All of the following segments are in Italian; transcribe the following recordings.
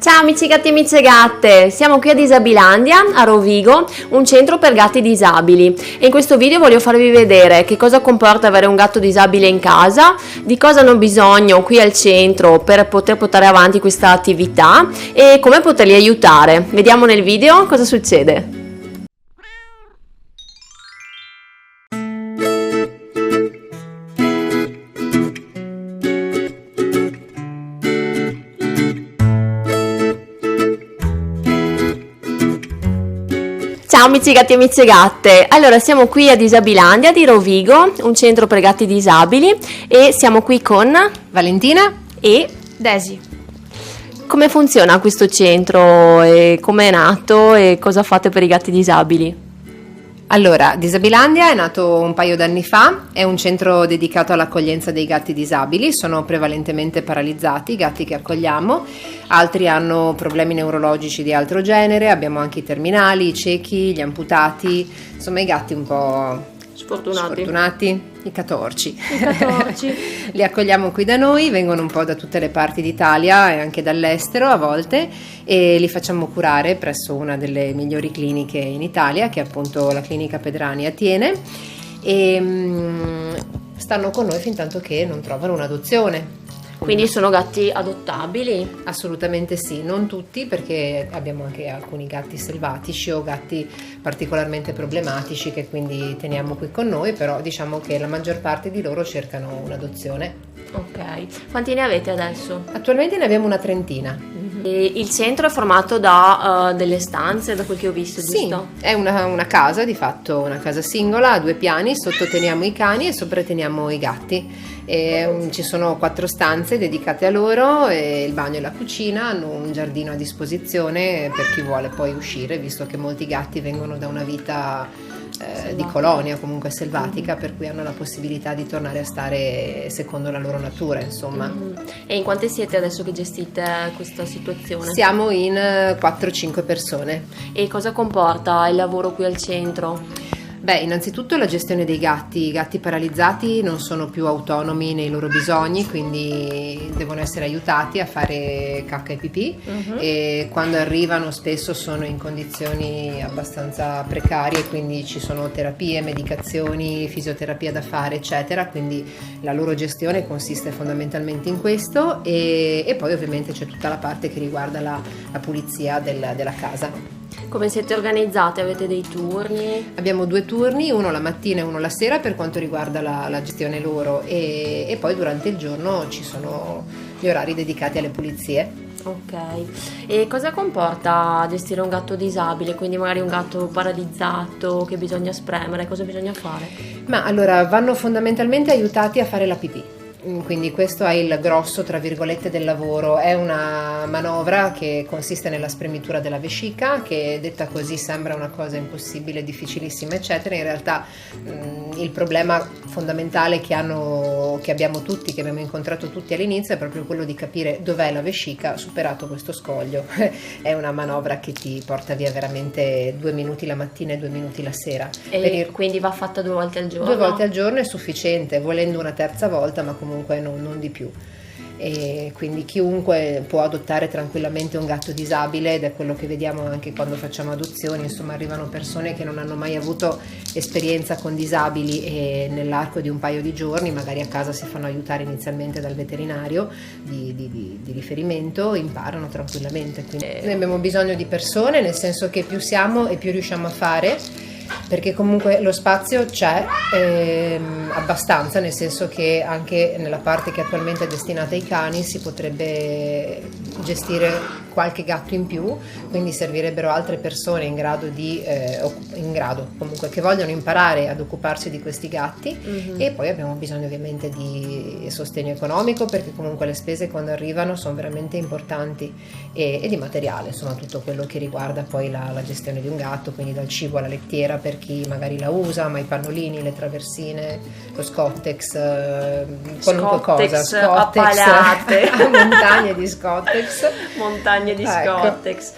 Ciao amici gatti e amiche gatte, siamo qui a Disabilandia, a Rovigo, un centro per gatti disabili e in questo video voglio farvi vedere che cosa comporta avere un gatto disabile in casa, di cosa hanno bisogno qui al centro per poter portare avanti questa attività e come poterli aiutare. Vediamo nel video cosa succede. Ciao amici gatti e amiche gatte, allora siamo qui a Disabilandia di Rovigo, un centro per gatti disabili e siamo qui con Valentina e Desi. come funziona questo centro e come è nato e cosa fate per i gatti disabili? Allora, Disabilandia è nato un paio d'anni fa, è un centro dedicato all'accoglienza dei gatti disabili, sono prevalentemente paralizzati i gatti che accogliamo, altri hanno problemi neurologici di altro genere, abbiamo anche i terminali, i ciechi, gli amputati, insomma i gatti un po' sfortunati, i catorci. Li accogliamo qui da noi, vengono un po' da tutte le parti d'Italia e anche dall'estero a volte e li facciamo curare presso una delle migliori cliniche in Italia, che è appunto la clinica Pedrani a Tiene, e stanno con noi fin tanto che non trovano un'adozione. Quindi sono gatti adottabili? Assolutamente sì, non tutti, perché abbiamo anche alcuni gatti selvatici o gatti particolarmente problematici che quindi teniamo qui con noi, però diciamo che la maggior parte di loro cercano un'adozione. Ok, quanti ne avete adesso? Attualmente ne abbiamo una trentina. E il centro è formato da delle stanze, da quel che ho visto, giusto? Sì, è una casa, di fatto una casa singola a 2 piani, sotto teniamo i cani e sopra teniamo i gatti. Ci sono 4 stanze dedicate a loro, e il bagno e la cucina, hanno un giardino a disposizione per chi vuole poi uscire, visto che molti gatti vengono da una vita di colonia, comunque selvatica, per cui hanno la possibilità di tornare a stare secondo la loro natura, insomma. E in quante siete adesso che gestite questa situazione? Siamo in 4-5 persone. E cosa comporta il lavoro qui al centro? Beh, innanzitutto la gestione dei gatti. I gatti paralizzati non sono più autonomi nei loro bisogni, quindi devono essere aiutati a fare cacca e pipì, e quando arrivano spesso sono in condizioni abbastanza precarie, quindi ci sono terapie, medicazioni, fisioterapia da fare, eccetera, quindi la loro gestione consiste fondamentalmente in questo, e poi ovviamente c'è tutta la parte che riguarda la pulizia della casa. Come siete organizzate? Avete dei turni? Abbiamo 2 turni, uno la mattina e uno la sera per quanto riguarda la gestione loro, e poi durante il giorno ci sono gli orari dedicati alle pulizie. Ok, e cosa comporta gestire un gatto disabile, quindi magari un gatto paralizzato che bisogna spremere, cosa bisogna fare? Ma allora vanno fondamentalmente aiutati a fare la pipì. Quindi questo è il grosso, tra virgolette, del lavoro. È una manovra che consiste nella spremitura della vescica, che detta così sembra una cosa impossibile, difficilissima, eccetera. In realtà il problema fondamentale che abbiamo tutti, che abbiamo incontrato tutti all'inizio, è proprio quello di capire dov'è la vescica. Superato questo scoglio è una manovra che ti porta via veramente 2 minuti la mattina e 2 minuti la sera. Quindi va fatta 2 volte al giorno? 2 volte al giorno è sufficiente, volendo una terza volta, ma comunque non di più. E quindi chiunque può adottare tranquillamente un gatto disabile, ed è quello che vediamo anche quando facciamo adozioni. Insomma, arrivano persone che non hanno mai avuto esperienza con disabili e nell'arco di un paio di giorni, magari a casa si fanno aiutare inizialmente dal veterinario di riferimento, imparano tranquillamente. Quindi noi abbiamo bisogno di persone, nel senso che più siamo e più riusciamo a fare, perché comunque lo spazio c'è abbastanza, nel senso che anche nella parte che attualmente è destinata ai cani si potrebbe gestire qualche gatto in più, quindi servirebbero altre persone in grado comunque che vogliono imparare ad occuparsi di questi gatti. E poi abbiamo bisogno ovviamente di sostegno economico, perché comunque le spese quando arrivano sono veramente importanti, e di materiale, insomma tutto quello che riguarda poi la gestione di un gatto, quindi dal cibo alla lettiera per chi magari la usa, ma i pannolini, le traversine, lo Scottex, qualunque cosa, Scottex, montagne di Scottex. Montagne di Scottex.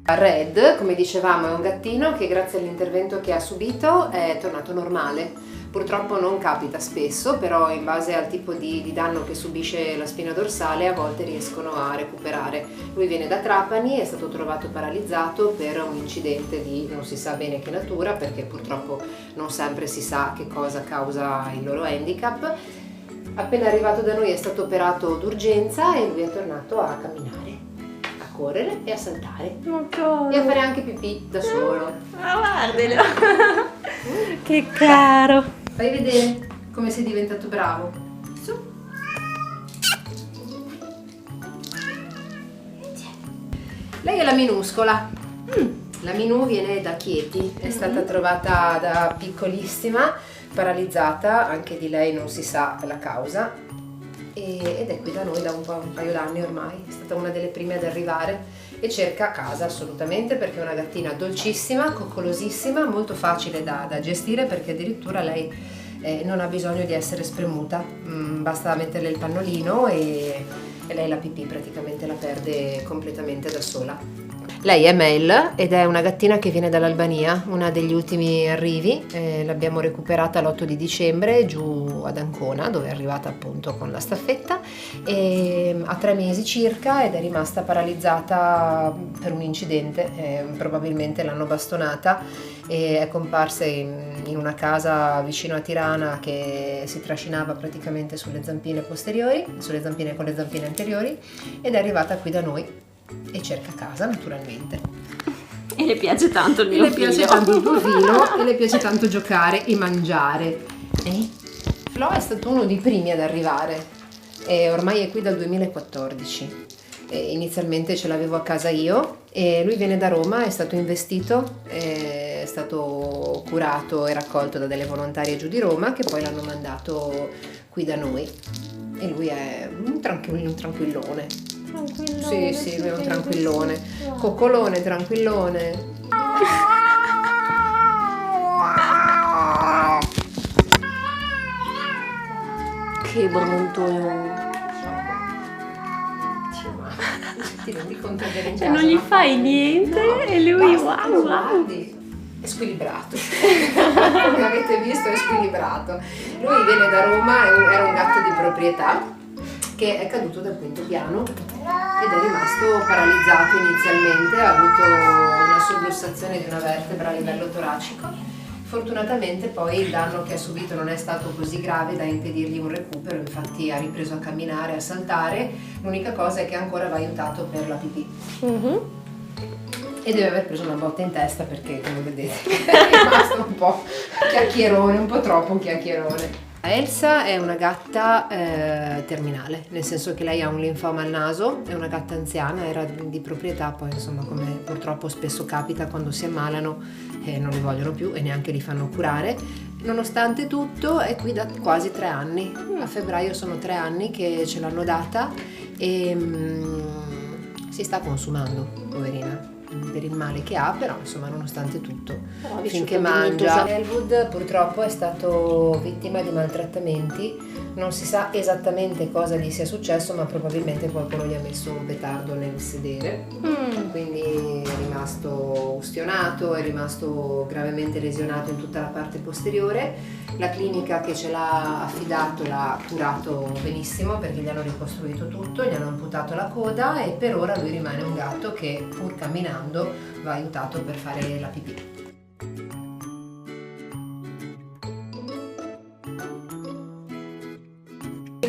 Red, come dicevamo, è un gattino che grazie all'intervento che ha subito è tornato normale, Purtroppo non capita spesso, però in base al tipo di danno che subisce la spina dorsale a volte riescono a recuperare. Lui viene da Trapani, è stato trovato paralizzato per un incidente di non si sa bene che natura, perché purtroppo non sempre si sa che cosa causa il loro handicap. Appena arrivato da noi è stato operato d'urgenza e lui è tornato a camminare, a correre e a saltare e a fare anche pipì da solo. Guardalo! Che caro! Fai vedere come sei diventato bravo. Su. Lei è la minuscola. La Minù viene da Chieti, è stata trovata da piccolissima, paralizzata, anche di lei non si sa la causa, ed è qui da noi da un paio d'anni ormai. È stata una delle prime ad arrivare e cerca casa assolutamente, perché è una gattina dolcissima, coccolosissima, molto facile da gestire, perché addirittura lei non ha bisogno di essere spremuta, basta metterle il pannolino e lei la pipì praticamente la perde completamente da sola. Lei è Mel ed è una gattina che viene dall'Albania, una degli ultimi arrivi, l'abbiamo recuperata l'8 di dicembre giù ad Ancona, dove è arrivata appunto con la staffetta, e ha 3 mesi circa ed è rimasta paralizzata per un incidente, probabilmente l'hanno bastonata e è comparsa in una casa vicino a Tirana che si trascinava praticamente sulle zampine posteriori, sulle zampine con le zampine anteriori, ed è arrivata qui da noi e cerca casa naturalmente. E le piace tanto il mio figlio. Le piace tanto il tuo figlio e le piace tanto giocare e mangiare. Flo è stato uno dei primi ad arrivare e ormai è qui dal 2014. Inizialmente ce l'avevo a casa io e lui viene da Roma, è stato investito, è stato curato e raccolto da delle volontarie giù di Roma che poi l'hanno mandato qui da noi e lui è un tranquillone. Sì, lui è un tranquillone, coccolone, tranquillone. Che brontolone. Ti rendi conto che in E non gli fai niente e lui wow. Guardi, è squilibrato. Come avete visto è squilibrato. Lui viene da Roma, era un gatto di proprietà che è caduto dal 5° piano ed è rimasto paralizzato inizialmente, ha avuto una sublussazione di una vertebra a livello toracico. Fortunatamente poi il danno che ha subito non è stato così grave da impedirgli un recupero, infatti ha ripreso a camminare, a saltare, l'unica cosa è che ancora va aiutato per la pipì. E deve aver preso una botta in testa perché, come vedete, è rimasto un po' chiacchierone, un po' troppo chiacchierone. Elsa è una gatta terminale, nel senso che lei ha un linfoma al naso, è una gatta anziana, era di proprietà, poi insomma come purtroppo spesso capita quando si ammalano non li vogliono più e neanche li fanno curare. Nonostante tutto è qui da quasi 3 anni, a febbraio sono 3 anni che ce l'hanno data e si sta consumando, poverina, per il male che ha, però insomma nonostante tutto finché mangia. Elwood purtroppo è stato vittima di maltrattamenti, non si sa esattamente cosa gli sia successo, ma probabilmente qualcuno gli ha messo un petardo nel sedere, quindi è rimasto ustionato, è rimasto gravemente lesionato in tutta la parte posteriore. La clinica che ce l'ha affidato l'ha curato benissimo perché gli hanno ricostruito tutto, gli hanno amputato la coda e per ora lui rimane un gatto che pur camminando va aiutato per fare la pipì.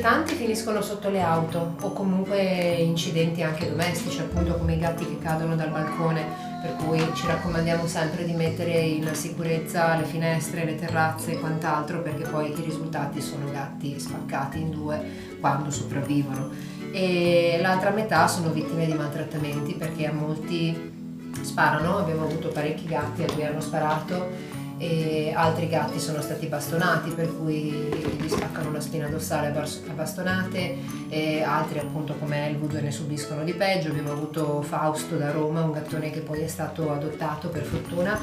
Tanti finiscono sotto le auto o comunque incidenti anche domestici, appunto come i gatti che cadono dal balcone, per cui ci raccomandiamo sempre di mettere in sicurezza le finestre, le terrazze e quant'altro, perché poi i risultati sono gatti spaccati in 2 quando sopravvivono. E l'altra metà sono vittime di maltrattamenti perché a molti sparano, abbiamo avuto parecchi gatti a cui hanno sparato e altri gatti sono stati bastonati, per cui gli spaccano la spina dorsale a bastonate, e altri appunto come Elwood ne subiscono di peggio. Abbiamo avuto Fausto da Roma, un gattone che poi è stato adottato per fortuna.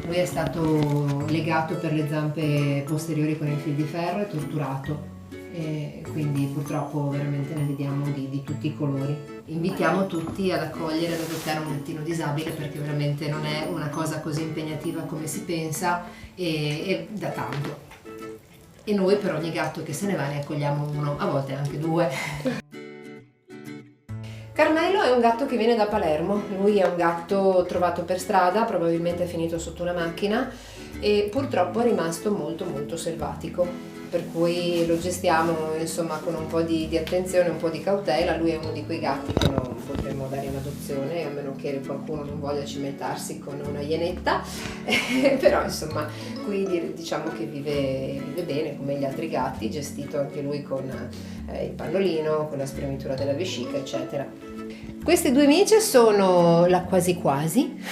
Lui è stato legato per le zampe posteriori con il fil di ferro e torturato, e quindi purtroppo veramente ne vediamo di tutti i colori. Invitiamo tutti ad accogliere ed adottare un gattino disabile perché veramente non è una cosa così impegnativa come si pensa e da tanto. e noi per ogni gatto che se ne va ne accogliamo uno, a volte anche due. Carmelo è un gatto che viene da Palermo, lui è un gatto trovato per strada, probabilmente è finito sotto una macchina e purtroppo è rimasto molto molto selvatico, per cui lo gestiamo insomma con un po' di attenzione, un po' di cautela. Lui è uno di quei gatti che non potremmo dare in adozione, a meno che qualcuno non voglia cimentarsi con una ienetta, però insomma qui diciamo che vive bene come gli altri gatti, gestito anche lui con il pannolino, con la spremitura della vescica eccetera. Queste due amiche sono la Quasi Quasi,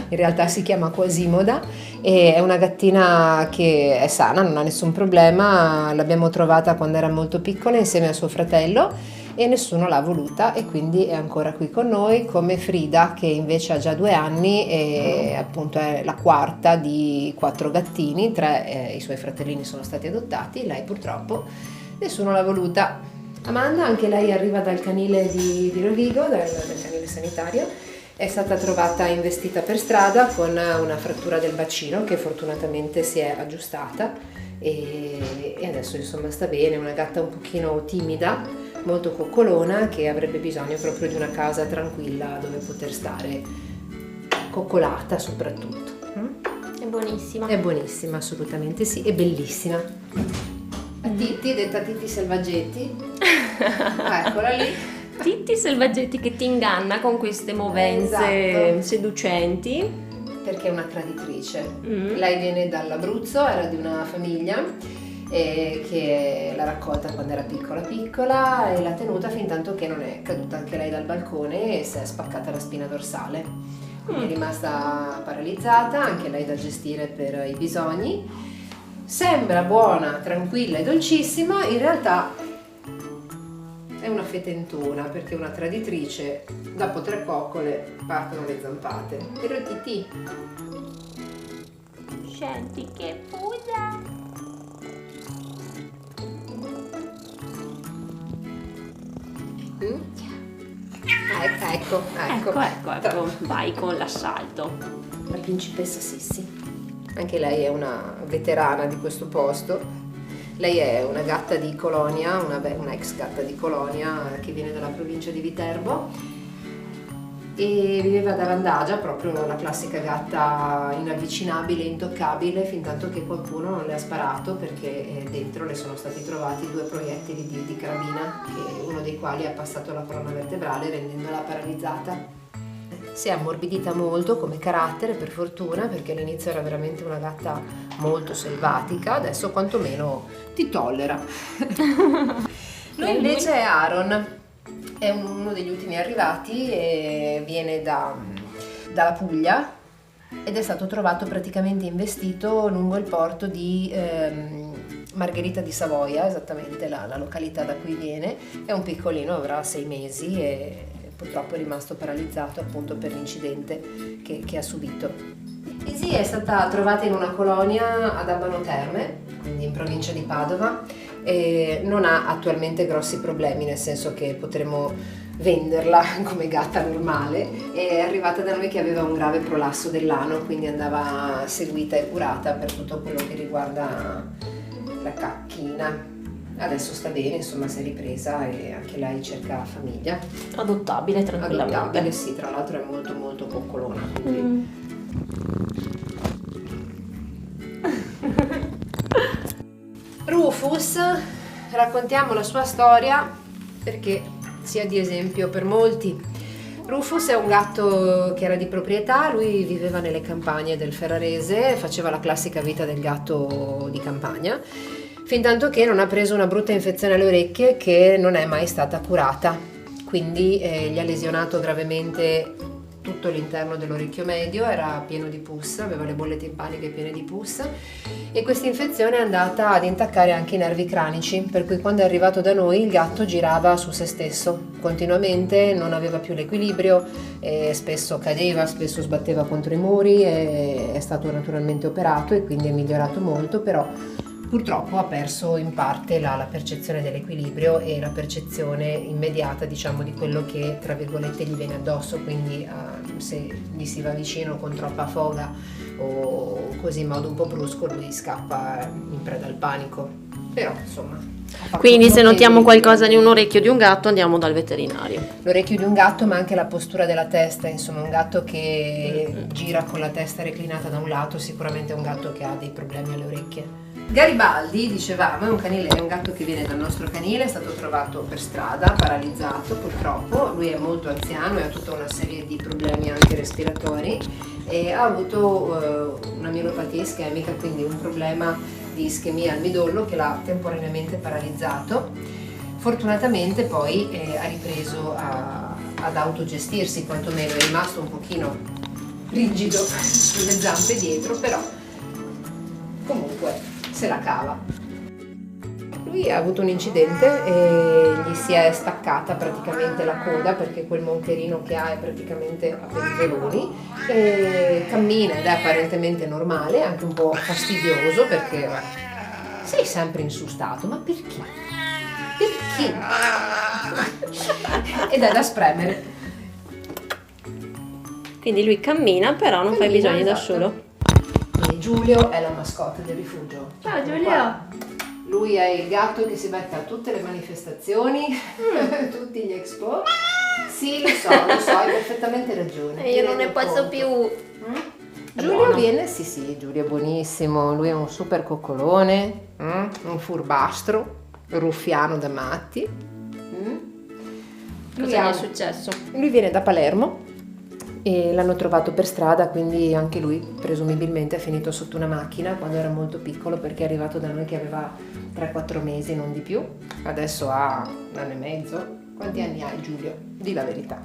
in realtà si chiama Quasimoda, e è una gattina che è sana, non ha nessun problema, l'abbiamo trovata quando era molto piccola insieme a suo fratello e nessuno l'ha voluta e quindi è ancora qui con noi, come Frida che invece ha già 2 anni e appunto è la quarta di 4 gattini, 3 i suoi fratellini sono stati adottati, lei purtroppo nessuno l'ha voluta. Amanda, anche lei arriva dal canile di Rovigo, dal canile sanitario, è stata trovata investita per strada con una frattura del bacino che fortunatamente si è aggiustata e adesso insomma sta bene, è una gatta un pochino timida, molto coccolona, che avrebbe bisogno proprio di una casa tranquilla dove poter stare coccolata soprattutto. È buonissima. È buonissima, assolutamente sì, è bellissima. Titti, detta Titti Selvaggetti. Eccola lì. Titti Selvaggetti che ti inganna con queste movenze esatto. Seducenti. Perché è una traditrice. Lei viene dall'Abruzzo, era di una famiglia che l'ha raccolta quando era piccola e l'ha tenuta fin tanto che non è caduta anche lei dal balcone e si è spaccata la spina dorsale. Quindi è rimasta paralizzata, anche lei da gestire per i bisogni. Sembra buona, tranquilla e dolcissima, in realtà è una fetentona perché è una traditrice, dopo 3 coccole partono le zampate. Però Titi, Senti che pusa. ecco, Ecco, vai con l'assalto. La principessa Sissi. Anche lei è una veterana di questo posto. Lei è una gatta di Colonia, una ex gatta di Colonia che viene dalla provincia di Viterbo e viveva da Vandagia, proprio la classica gatta inavvicinabile, intoccabile, fin tanto che qualcuno non le ha sparato perché dentro le sono stati trovati 2 proiettili di carabina, uno dei quali ha passato la colonna vertebrale rendendola paralizzata. Si è ammorbidita molto come carattere, per fortuna, perché all'inizio era veramente una gatta molto selvatica, adesso quantomeno ti tollera. Lui invece è Aaron, è uno degli ultimi arrivati e viene dalla Puglia ed è stato trovato praticamente investito lungo il porto di Margherita di Savoia, esattamente la località da cui viene. È un piccolino, avrà 6 mesi e purtroppo è rimasto paralizzato appunto per l'incidente che ha subito. Izzy è stata trovata in una colonia ad Abano Terme, quindi in provincia di Padova, e non ha attualmente grossi problemi, nel senso che potremmo venderla come gatta normale. È arrivata da noi che aveva un grave prolasso dell'ano, quindi andava seguita e curata per tutto quello che riguarda la cacchina. Adesso sta bene, insomma, si è ripresa e anche lei cerca famiglia. Adottabile tranquillamente. Adottabile, sì, tra l'altro è molto molto coccolona, quindi... Rufus, raccontiamo la sua storia perché sia di esempio per molti. Rufus è un gatto che era di proprietà, lui viveva nelle campagne del Ferrarese, faceva la classica vita del gatto di campagna, fin tanto che non ha preso una brutta infezione alle orecchie che non è mai stata curata, quindi gli ha lesionato gravemente tutto l'interno dell'orecchio medio, era pieno di pus, aveva le bolle timpaniche piene di pus e questa infezione è andata ad intaccare anche i nervi cranici, per cui quando è arrivato da noi il gatto girava su se stesso continuamente, non aveva più l'equilibrio, spesso cadeva, spesso sbatteva contro i muri, è stato naturalmente operato e quindi è migliorato molto, però purtroppo ha perso in parte la percezione dell'equilibrio e la percezione immediata, diciamo, di quello che tra virgolette gli viene addosso, quindi se gli si va vicino con troppa foga o così in modo un po' brusco, lui scappa in preda al panico. Però insomma, quindi se notiamo qualcosa di un orecchio di un gatto andiamo dal veterinario. L'orecchio di un gatto, ma anche la postura della testa, insomma un gatto che gira con la testa reclinata da un lato sicuramente è un gatto che ha dei problemi alle orecchie. Garibaldi, dicevamo, è un gatto che viene dal nostro canile, è stato trovato per strada, paralizzato purtroppo, lui è molto anziano e ha tutta una serie di problemi anche respiratori e ha avuto una mielopatia ischemica, quindi un problema di ischemia al midollo che l'ha temporaneamente paralizzato. Fortunatamente poi ha ripreso ad autogestirsi, quantomeno è rimasto un pochino rigido sulle zampe dietro, però comunque se la cava. Lui ha avuto un incidente e gli si è staccata praticamente la coda, perché quel moncherino che ha è praticamente a penzoloni, e cammina ed è apparentemente normale, anche un po' fastidioso perché sei sempre insustato, ma perché? Perché? Ed è da spremere. Quindi lui cammina, però non fa i bisogni da solo. E Giulio è la mascotte del rifugio. Ciao Giulio! Qua. Lui è il gatto che si becca a tutte le manifestazioni, tutti gli expo. Sì, lo so, hai perfettamente ragione. Io non ne posso più. Giulio viene, sì, Giulio è buonissimo, lui è un super coccolone, un furbastro, ruffiano da matti. Cosa gli è successo? Lui viene da Palermo e l'hanno trovato per strada, quindi anche lui presumibilmente è finito sotto una macchina quando era molto piccolo, perché è arrivato da noi che aveva 3-4 mesi, non di più. Adesso ha 1 anno e mezzo. Quanti anni hai, Giulio? Di la verità.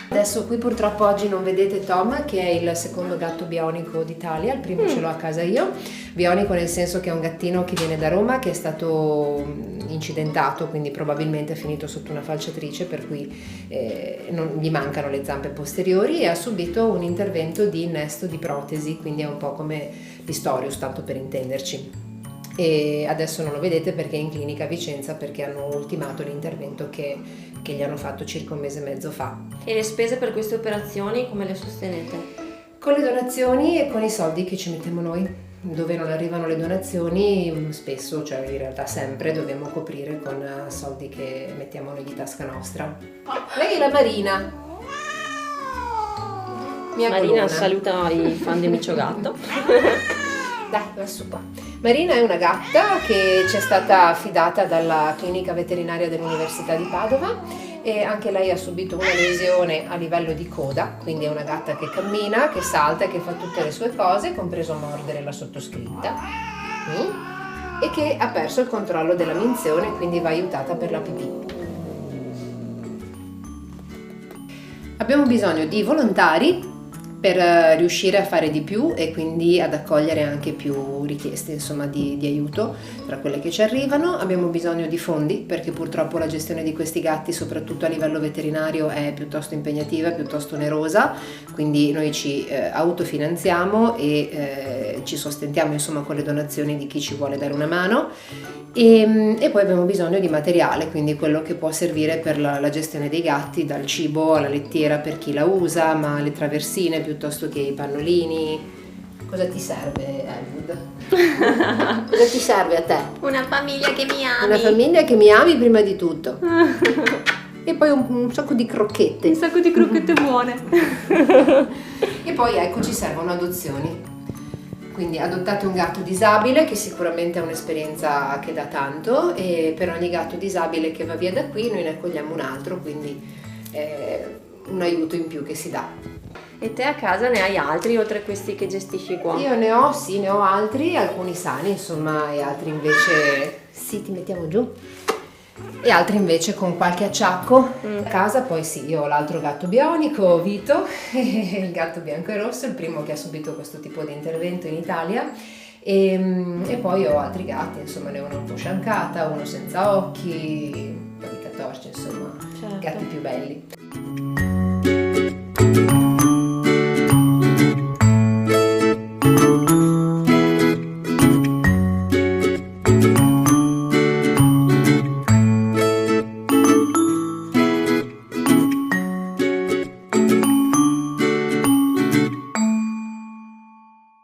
Adesso qui purtroppo oggi non vedete Tom, che è il secondo gatto bionico d'Italia, il primo ce l'ho a casa io. Bionico nel senso che è un gattino che viene da Roma, che è stato incidentato, quindi probabilmente è finito sotto una falciatrice, per cui non gli mancano le zampe posteriori, e ha subito un intervento di innesto di protesi, quindi è un po' come Pistorius, tanto per intenderci. E adesso non lo vedete perché è in clinica a Vicenza, perché hanno ultimato l'intervento che gli hanno fatto circa 1 mese e mezzo fa. E le spese per queste operazioni come le sostenete? Con le donazioni e con i soldi che ci mettiamo noi. Dove non arrivano le donazioni, spesso, cioè in realtà sempre, dobbiamo coprire con soldi che mettiamo noi di tasca nostra. Lei è la Marina. Mia Marina colonna. saluta i fan di Micio Gatto. Dai, va su qua. Marina è una gatta che ci è stata affidata dalla clinica veterinaria dell'Università di Padova, e anche lei ha subito una lesione a livello di coda, quindi è una gatta che cammina, che salta e che fa tutte le sue cose, compreso mordere la sottoscritta, e che ha perso il controllo della minzione, quindi va aiutata per la pipì. Abbiamo bisogno di volontari per riuscire a fare di più e quindi ad accogliere anche più richieste, insomma, di aiuto tra quelle che ci arrivano. Abbiamo bisogno di fondi, perché purtroppo la gestione di questi gatti, soprattutto a livello veterinario, è piuttosto impegnativa, piuttosto onerosa, quindi noi ci autofinanziamo e ci sostentiamo, insomma, con le donazioni di chi ci vuole dare una mano. E poi abbiamo bisogno di materiale, quindi quello che può servire per la gestione dei gatti, dal cibo alla lettiera per chi la usa, ma le traversine piuttosto che i pannolini. Cosa ti serve, Elwood? Cosa ti serve a te? Una famiglia che mi ami. Una famiglia che mi ami prima di tutto. E poi un sacco di crocchette. Un sacco di crocchette buone. E poi ecco, ci servono adozioni. Quindi adottate un gatto disabile, che sicuramente è un'esperienza che dà tanto, e per ogni gatto disabile che va via da qui noi ne accogliamo un altro, quindi un aiuto in più che si dà. E te a casa ne hai altri oltre a questi che gestisci qua? Io ne ho altri, alcuni sani, insomma, e altri invece sì, ti mettiamo giù. E altri invece con qualche acciacco a casa. Poi sì, io ho l'altro gatto bionico, Vito, il gatto bianco e rosso, il primo che ha subito questo tipo di intervento in Italia, e poi ho altri gatti, insomma, ne ho uno un po' sciancata, uno senza occhi, un po' di catorce, insomma, certo. Gatti più belli.